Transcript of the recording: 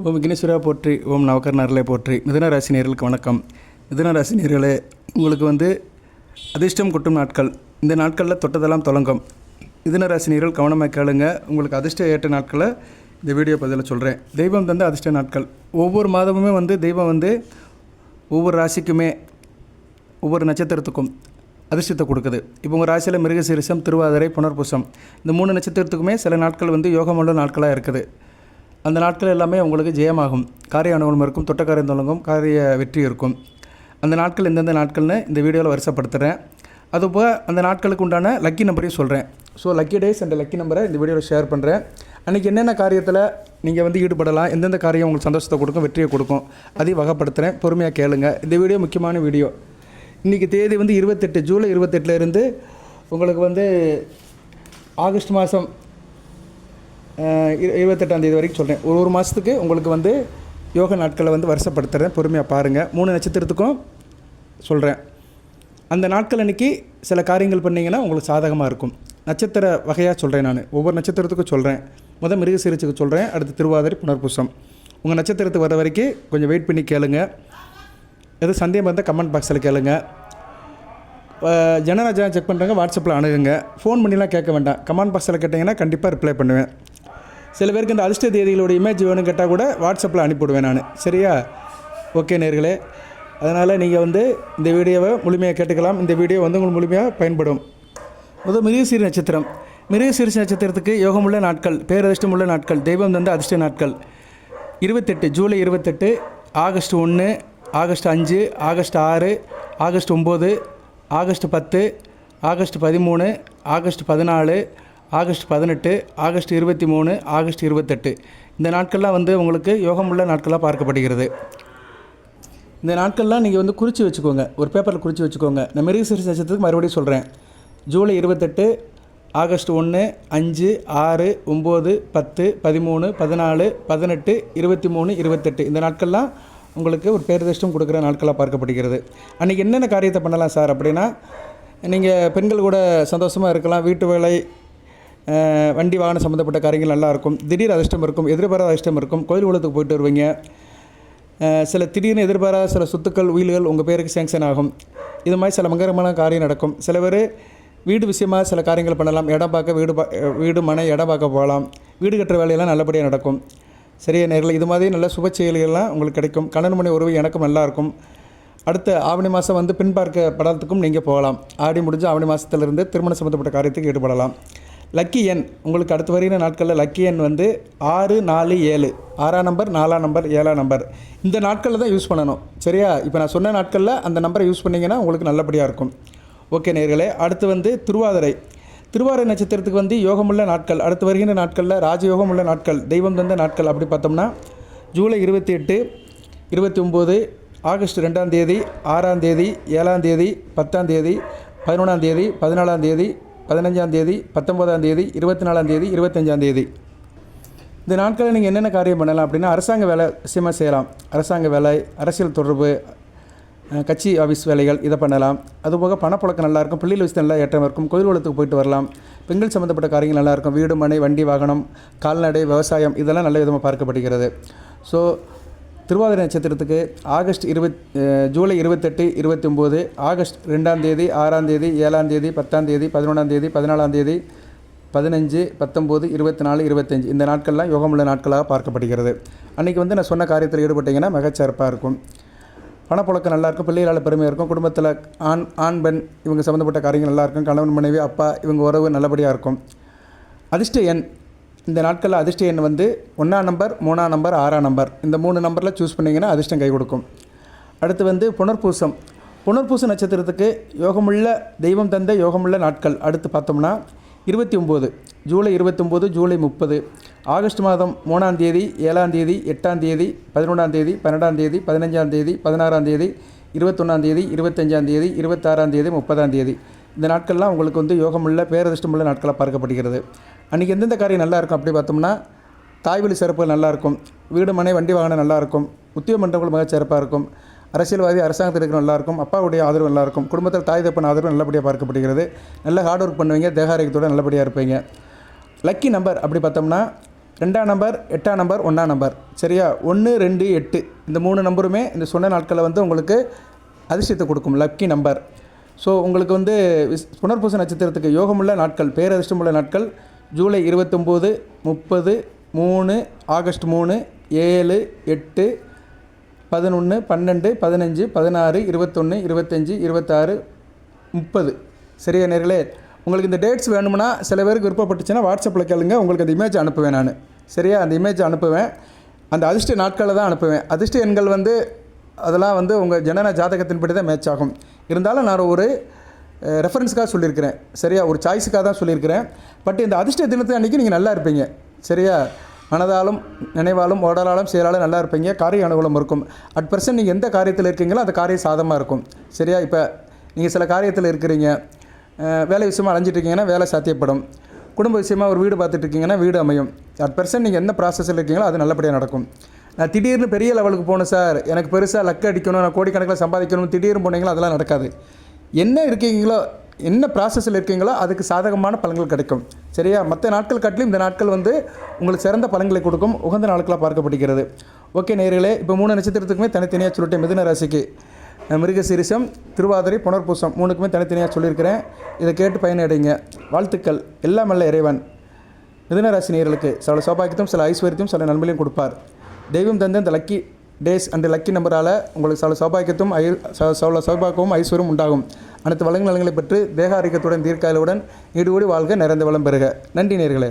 ஓம் விக்னேஸ்வரா போற்றி, ஓம் நவகர்ணர்களே போற்றி. மிதுன ராசி நேயர்களுக்கு வணக்கம். மிதுன ராசி நேயர்களே, உங்களுக்கு அதிர்ஷ்டம் கொட்டும் நாட்கள். இந்த நாட்களில் தொட்டதெல்லாம் தொடங்கும். மிதுன ராசி நேயர்கள் கவனமாக கேளுங்க. உங்களுக்கு அதிர்ஷ்டம் ஏற்ற நாட்களை இந்த வீடியோ பதிவில் சொல்கிறேன். தெய்வம் தந்த அதிர்ஷ்ட நாட்கள். ஒவ்வொரு மாதமுமே தெய்வம் ஒவ்வொரு ராசிக்குமே ஒவ்வொரு நட்சத்திரத்துக்கும் அதிர்ஷ்டத்தை கொடுக்குது. இப்போ உங்கள் ராசியில் மிருகசீரிஷம், திருவாதிரை, புனர்பூசம் இந்த 3 நட்சத்திரத்துக்குமே சில நாட்கள் யோகமுள்ள நாட்களாக இருக்குது. அந்த நாட்கள் எல்லாமே உங்களுக்கு ஜெயமாகும். காரிய அனுகூலம் இருக்கும், தொட்டக்காரியம் தொடங்கும், காரிய வெற்றி இருக்கும். அந்த நாட்கள் எந்தெந்த நாட்கள்னு இந்த வீடியோவில் வரிசைப்படுத்துகிறேன். அதுபோக அந்த நாட்களுக்கு உண்டான லக்கி நம்பரையும் சொல்கிறேன். So lucky days and lucky நம்பரை இந்த வீடியோவில் ஷேர் பண்ணுறேன். அன்றைக்கி என்னென்ன காரியத்தில் நீங்கள் ஈடுபடலாம், எந்தெந்த காரியம் உங்களுக்கு சந்தோஷத்தை கொடுக்கும், வெற்றியை கொடுக்கும், அதையும் வகைப்படுத்துகிறேன். பொறுமையாக கேளுங்க. இந்த வீடியோ முக்கியமான வீடியோ. இன்றைக்கி தேதி 28 ஜூலை 28 உங்களுக்கு ஆகஸ்ட் மாதம் 28ஆம் தேதி வரைக்கும் சொல்கிறேன். ஒரு மாதத்துக்கு உங்களுக்கு யோக நாட்களை வருஷப்படுத்துகிறேன். பொறுமையாக பாருங்கள். 3 நட்சத்திரத்துக்கும் சொல்கிறேன். அந்த நாட்கள் அன்றைக்கி சில காரியங்கள் பண்ணிங்கன்னா உங்களுக்கு சாதகமாக இருக்கும். நட்சத்திர வகையாக சொல்கிறேன். நான் ஒவ்வொரு நட்சத்திரத்துக்கும் சொல்கிறேன். மிருகசீரிஷத்துக்கு சொல்கிறேன், அடுத்து திருவாதிரை, புனர்பூசம். உங்கள் நட்சத்திரத்துக்கு வர வரைக்கும் கொஞ்சம் வெயிட் பண்ணி கேளுங்க. எதுவும் சந்தேகம் இருந்தால் கமெண்ட் பாக்ஸில் கேளுங்க. ஜனராஜா செக் பண்ணுறாங்க, வாட்ஸ்அப்பில் அணுகுங்க. ஃபோன் பண்ணிலாம் கேட்க வேண்டாம். கமெண்ட் பாக்ஸில் கேட்டிங்கன்னா கண்டிப்பாக ரிப்ளை பண்ணுவேன். சில பேருக்கு இந்த அதிர்ஷ்ட தேதிகளோட இமேஜ் வேணும் கேட்டால் கூட வாட்ஸ்அப்பில் அனுப்பிவிடுவேன் நான். சரியா? ஓகே நேர்களே. அதனால் நீங்கள் இந்த வீடியோவை முழுமையாக கேட்டுக்கலாம். இந்த வீடியோ உங்களுக்கு முழுமையாக பயன்படும். மிருகசீரிஷ நட்சத்திரம். மிருகசீரிஷ நட்சத்திரத்துக்கு யோகமுள்ள நாட்கள், பேரதிர்ஷ்டமுள்ள நாட்கள், தெய்வம் தந்த அதிர்ஷ்ட நாட்கள் 28 July 28, August 1, August 5, August 6, August 9, August 10, August 13, August 14, August 18, August 23, August 28 இந்த நாட்கள்லாம் உங்களுக்கு யோகமுள்ள நாட்களாக பார்க்கப்படுகிறது. இந்த நாட்கள்லாம் நீங்கள் குறித்து வச்சுக்கோங்க. ஒரு பேப்பரில் குறித்து வச்சுக்கோங்க. நான் மிருகசீரிஷ நட்சத்திரத்துக்கு மறுபடியும் சொல்கிறேன். ஜூலை 28, ஆகஸ்ட் 1, 5, 6, 9, 10, 13, 14, 18, 23, 28 இந்த நாட்கள்லாம் உங்களுக்கு ஒரு பேரதிர்ஷ்டம் கொடுக்குற நாட்களாக பார்க்கப்படுகிறது. அன்றைக்கி என்னென்ன காரியத்தை பண்ணலாம் சார் அப்படின்னா, நீங்கள் பெண்கள் கூட சந்தோஷமாக இருக்கலாம். வீட்டு வேலை, வண்டி வாகனம் சம்மந்தப்பட்ட காரியங்கள் நல்லாயிருக்கும். திடீர் அதிர்ஷ்டம் இருக்கும், எதிர்பாராத அதிர்ஷ்டம் இருக்கும். கோயில் குளத்துக்கு போயிட்டு வருவீங்க. சில திடீர்னு எதிர்பாராத சில சொத்துக்கள், உயில்கள் உங்கள் பேருக்கு சேங்ஷன் ஆகும். இது மாதிரி சில மங்களமான காரியம் நடக்கும். சில பேர் வீடு விஷயமாக சில காரியங்கள் பண்ணலாம். இடம் பார்க்க வீடு மனை இடம் பார்க்க போகலாம். வீடு கட்டுற வேலையெல்லாம் நல்லபடியாக நடக்கும். சரியா நேரில் இது மாதிரி நல்ல சுப செயல்கள்லாம் உங்களுக்கு கிடைக்கும். கணவன் மனை உறவு எனக்கும் நல்லாயிருக்கும். அடுத்த ஆவணி மாதம் பெண் பார்க்க படத்துக்கும் நீங்கள் போகலாம். ஆடி முடிஞ்சு ஆவணி மாதத்துலேருந்து திருமணம் சம்மந்தப்பட்ட காரியத்துக்கு ஈடுபடலாம். லக்கி எண் உங்களுக்கு அடுத்து வருகிற நாட்களில் லக்கி எண் 6, 4, 7 6ஆம் நம்பர், 4ஆம் நம்பர், 7ஆம் நம்பர் இந்த நாட்களில் தான் யூஸ் பண்ணணும். சரியா? இப்போ நான் சொன்ன நாட்களில் அந்த நம்பரை யூஸ் பண்ணிங்கன்னா உங்களுக்கு நல்லபடியாக இருக்கும். ஓகே நேர்களே. அடுத்து திருவாதிரை. திருவாதிரை நட்சத்திரத்துக்கு யோகமுள்ள நாட்கள், அடுத்து வருகின்ற நாட்களில் ராஜயோகம் உள்ள நாட்கள், தெய்வம் தந்த நாட்கள் அப்படி பார்த்தோம்னா ஜூலை 28, 29, ஆகஸ்ட் 2ஆம் தேதி, 6ஆம் தேதி, 7ஆம் தேதி, 10ஆம் தேதி, 11ஆம் தேதி, 14ஆம் தேதி, 15ஆம் தேதி, 19ஆம் தேதி, 24ஆம் தேதி, 25ஆம் தேதி இந்த நாட்களில் நீங்கள் என்னென்ன காரியம் பண்ணலாம் அப்படின்னா, அரசாங்க வேலை விஷயமாக செய்யலாம். அரசாங்க வேலை, அரசியல் தொடர்பு, கட்சி ஆஃபீஸ் வேலைகள் இதை பண்ணலாம். அதுபோக பணப்புழக்கம் நல்லாயிருக்கும். பிள்ளைகள் விஷயம் நல்லா ஏற்றம் இருக்கும். கோயில் குளத்துக்கு போயிட்டு வரலாம். பெண்கள் சம்மந்தப்பட்ட காரியங்கள் நல்லாயிருக்கும். வீடு மனை வண்டி வாகனம் கால்நடை விவசாயம் இதெல்லாம் நல்ல விதமாக பார்க்கப்படுகிறது. ஸோ திருவாதிரை நட்சத்திரத்துக்கு ஜூலை 28, 29, ஆகஸ்ட் 2ஆம் தேதி, 6ஆம் தேதி, 7ஆம் தேதி, 10ஆம் தேதி, 11ஆம் தேதி, 14ஆம் தேதி, 15, 19, 24, 25 இந்த நாட்கள்லாம் யோகமுள்ள நாட்களாக பார்க்கப்படுகிறது. அன்றைக்கி நான் சொன்ன காரியத்தில் ஈடுபட்டிங்கன்னா மிகச்சிறப்பாக இருக்கும். பணப்புழக்கம் நல்லாயிருக்கும். பிள்ளைகளால் பெருமையாக இருக்கும். குடும்பத்தில் ஆண் பெண் இவங்க சம்மந்தப்பட்ட காரியங்கள் நல்லாயிருக்கும். கணவன் மனைவி அப்பா இவங்க உறவு நல்லபடியாக இருக்கும். அதிர்ஷ்ட எண் இந்த நாட்களில் அதிர்ஷ்ட எண் 1ஆம் நம்பர், 3ஆம் நம்பர், 6ஆம் நம்பர் இந்த 3 நம்பரில் சூஸ் பண்ணிங்கன்னா அதிர்ஷ்டம் கை கொடுக்கும். அடுத்து புனர்பூசம். புனர்பூச நட்சத்திரத்துக்கு யோகமுள்ள தெய்வம் தந்த யோகமுள்ள நாட்கள் அடுத்து பார்த்தோம்னா 29 ஜூலை 29, ஜூலை 30, ஆகஸ்ட் மாதம் 3ஆம் தேதி, 7ஆம் தேதி, 8ஆம் தேதி, 11ஆம் தேதி, 12ஆம் தேதி, 15ஆம் தேதி, 16ஆம் தேதி, 21ஆம் தேதி, 25ஆம் தேதி, 26ஆம் தேதி, 30ஆம் தேதி இந்த நாட்கள்லாம் உங்களுக்கு யோகமுள்ள பேரதிர்ஷ்டமுள்ள நாட்களாக பார்க்கப்படுகிறது. அன்றைக்கி எந்தெந்த காரியம் நல்லாயிருக்கும் அப்படி பார்த்தோம்னா, தாய்வழி சிறப்புகள் நல்லாயிருக்கும். வீடு மனை வண்டி வாகனம் நல்லாயிருக்கும். உத்தியோக மன்றங்கள் மிக சிறப்பாக இருக்கும். அரசியல்வாதி அரசாங்கத்தில் இருக்கிற நல்லாயிருக்கும். அப்பாவுடைய ஆதரவு நல்லாயிருக்கும். குடும்பத்தில் தாய் தப்பன் ஆதரவு நல்லபடியாக பார்க்கப்படுகிறது. நல்ல ஹார்ட் ஒர்க் பண்ணுவீங்க. தேக ஆரோக்கியத்தோடு நல்லபடியாக இருப்பீங்க. லக்கி நம்பர் அப்படி பார்த்தோம்னா 2ஆம் நம்பர் 8ஆம் நம்பர் 1ஆம் நம்பர் சரியா 1 2 8 இந்த 3 நம்பருமே இந்த சொன்ன நாட்களில் வந்து உங்களுக்கு அதிர்ஷ்டத்தை கொடுக்கும் லக்கி நம்பர். ஸோ உங்களுக்கு வந்து புனர்பூச நட்சத்திரத்துக்கு யோகமுள்ள நாட்கள் பேரதிர்ஷ்டமுள்ள நாட்கள் ஜூலை 29 30 3 ஆகஸ்ட் 3 7 8 11 12 15 16 21 25 26 30 சரியா நேர்களே. உங்களுக்கு இந்த டேட்ஸ் வேணும்னா சில பேருக்கு விருப்பப்பட்டுச்சுன்னா வாட்ஸ்அப்பில் கேளுங்க, உங்களுக்கு அந்த இமேஜ் அனுப்புவேன் நான் சரியா. அந்த இமேஜ் அனுப்புவேன், அந்த அதிர்ஷ்ட நாட்களில் தான் அனுப்புவேன். அதிர்ஷ்ட எண்கள் வந்து அதெல்லாம் வந்து உங்கள் ஜனன ஜாதகத்தின்படி தான் மேட்ச் ஆகும். இருந்தாலும் நான் ஒரு ரெஃபரன்ஸுக்காக சொல்லியிருக்கிறேன் சரியா, ஒரு சாய்ஸுக்காக தான் சொல்லியிருக்கிறேன். பட் இந்த அதிர்ஷ்ட தினத்தை அன்றைக்கி நீங்கள் நல்லா இருப்பீங்க சரியா. மனதாலும் நினைவாலும் உடலாலும் செயலாலும் நல்லா இருப்பீங்க, காரிய அனுகூலம் இருக்கும். அட் பர்சன்ட் நீங்கள் எந்த காரியத்தில் இருக்கீங்களோ அந்த காரியம் சாதமாக இருக்கும் சரியா. இப்போ நீங்கள் சில காரியத்தில் இருக்கிறீங்க, வேலை விஷயமாக அலைஞ்சிட்ருக்கீங்கன்னா வேலை சாத்தியப்படும், குடும்ப விஷயமாக ஒரு வீடு பார்த்துட்ருக்கீங்கன்னா வீடு அமையும். அட் பர்சன்ட் நீங்கள் எந்த ப்ராசஸில் இருக்கீங்களோ அது நல்லபடியாக நடக்கும். நான் திடீர்னு பெரிய லெவலுக்கு போகணும் சார், எனக்கு பெருசாக லக்கு அடிக்கணும், நான் கோடிக்கணக்கில் சம்பாதிக்கணும், திடீர்னு போனீங்களோ அதெல்லாம் நடக்காது. என்ன இருக்கீங்களோ என்ன ப்ராசஸில் இருக்கீங்களோ அதுக்கு சாதகமான பலன்கள் கிடைக்கும் சரியா. மற்ற நாட்கள் காட்டிலும் இந்த நாட்கள் வந்து உங்களுக்கு சிறந்த பலன்களை கொடுக்கும், உகந்த நாட்களாக பார்க்கப்படுகிறது. ஓகே நேயர்களே, இப்போ 3 நட்சத்திரத்துக்குமே தனித்தனியாக சொல்லிட்டேன். மிதுன ராசிக்கு மிருகசீரிஷம், திருவாதிரை, புனர்பூசம் 3க்குமே தனித்தனியாக சொல்லியிருக்கிறேன். இதை கேட்டு பயனடைங்க. வாழ்த்துக்கள். எல்லாம் நல்ல இறைவன் மிதுன ராசி நேயர்களுக்கு சில சௌபாகியத்தையும் சில ஐஸ்வர்யத்தையும் சில நன்மையிலையும் கொடுப்பார். தெய்வம் தந்த இந்த லக்கி டேஸ் அண்ட் லக்கி நம்பரால் உங்களுக்கு சில சௌபாகியத்தும் சௌபாகியமும் ஐஸ்வர்யம் உண்டாகும். அனைத்து வளங்கள் நலங்களை பெற்று தேக ஆரோக்கியத்துடன் தீர்க்காயலுடன் ஈடுபடி வாழ்க, நிறைந்த வளம் பெறுக. நன்றி நேயர்களே.